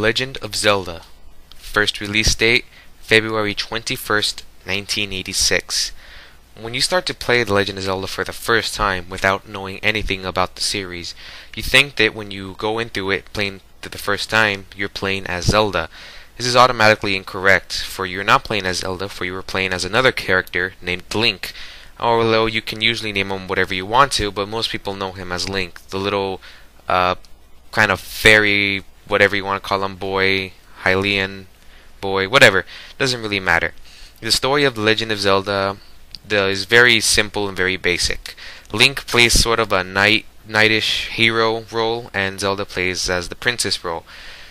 Legend of Zelda. First release date, February 21st, 1986. When you start to play The Legend of Zelda for the first time without knowing anything about the series, you think that when you go into it playing for the first time, you're playing as Zelda. This is automatically incorrect, for you're not playing as Zelda, for you were playing as another character named Link. Although you can usually name him whatever you want to, but most people know him as Link, the little kind of fairy, whatever you want to call him, boy, Hylian boy, whatever. Doesn't really matter. The story of The Legend of Zelda is very simple and very basic. Link plays sort of a knightish hero role, and Zelda plays as the princess role.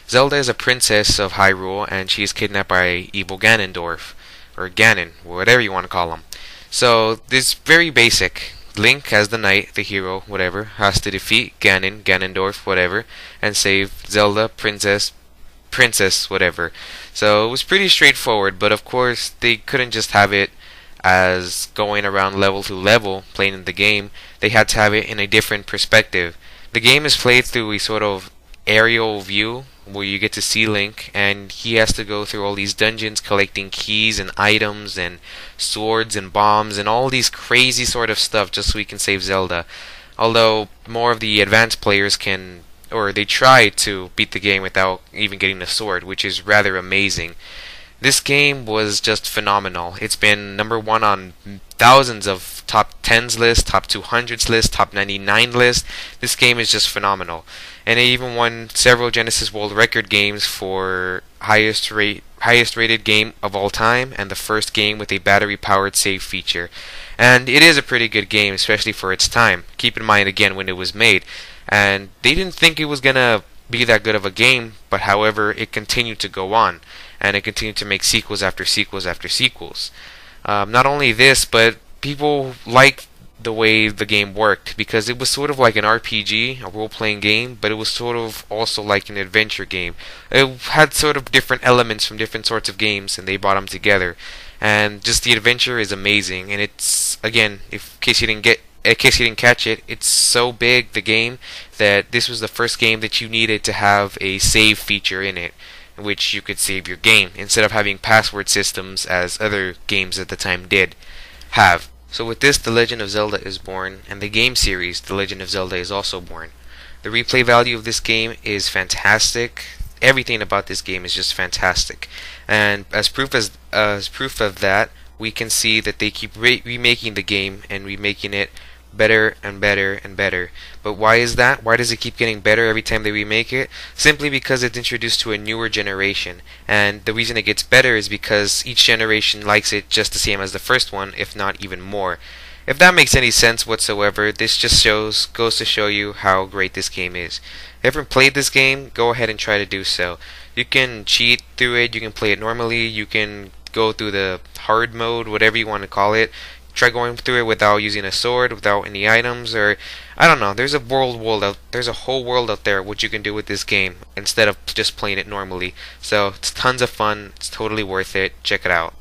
Zelda is a princess of Hyrule, and she is kidnapped by evil Ganondorf, or Ganon, whatever you want to call him. So, this is very basic. Link, as the knight, the hero, whatever, has to defeat Ganondorf, whatever, and save Zelda, princess, whatever. So, it was pretty straightforward, but of course, they couldn't just have it as going around level to level, playing in the game. They had to have it in a different perspective. The game is played through a sort of aerial view, where you get to see Link, and he has to go through all these dungeons collecting keys and items and swords and bombs and all these crazy sort of stuff just so he can save Zelda. Although more of the advanced players can, or they try to beat the game without even getting a sword, which is rather amazing. This game was just phenomenal. It's been #1 on thousands of top 10s lists, top 200s lists, top 99 lists. This game is just phenomenal. And it even won several Genesis World Record games for highest rated game of all time, and the first game with a battery powered save feature. And it is a pretty good game, especially for its time. Keep in mind again when it was made. And they didn't think it was gonna be that good of a game, but however, it continued to go on, and it continued to make sequels after sequels after sequels. Not only this, but people liked the way the game worked, because it was sort of like an RPG, a role-playing game, but it was sort of also like an adventure game. It had sort of different elements from different sorts of games, and they brought them together. And just the adventure is amazing, and it's, again, in case you didn't catch it, it's so big, the game, that this was the first game that you needed to have a save feature in it, in which you could save your game, instead of having password systems as other games at the time did have. So with this, The Legend of Zelda is born, and the game series, The Legend of Zelda, is also born. The replay value of this game is fantastic. Everything about this game is just fantastic. And as proof of that, we can see that they keep remaking the game and remaking it better and better and better. But why is that? Why does it keep getting better every time they remake it? Simply because it's introduced to a newer generation, and the reason it gets better is because each generation likes it just the same as the first one, if not even more. If that makes any sense whatsoever, this just goes to show you how great this game is. If you haven't played this game, go ahead and try to do so. You can cheat through it, you can play it normally, you can go through the hard mode, whatever you want to call it. Try going through it without using a sword, without any items, or I don't know. There's a whole world out there what you can do with this game instead of just playing it normally. So it's tons of fun. It's totally worth it. Check it out.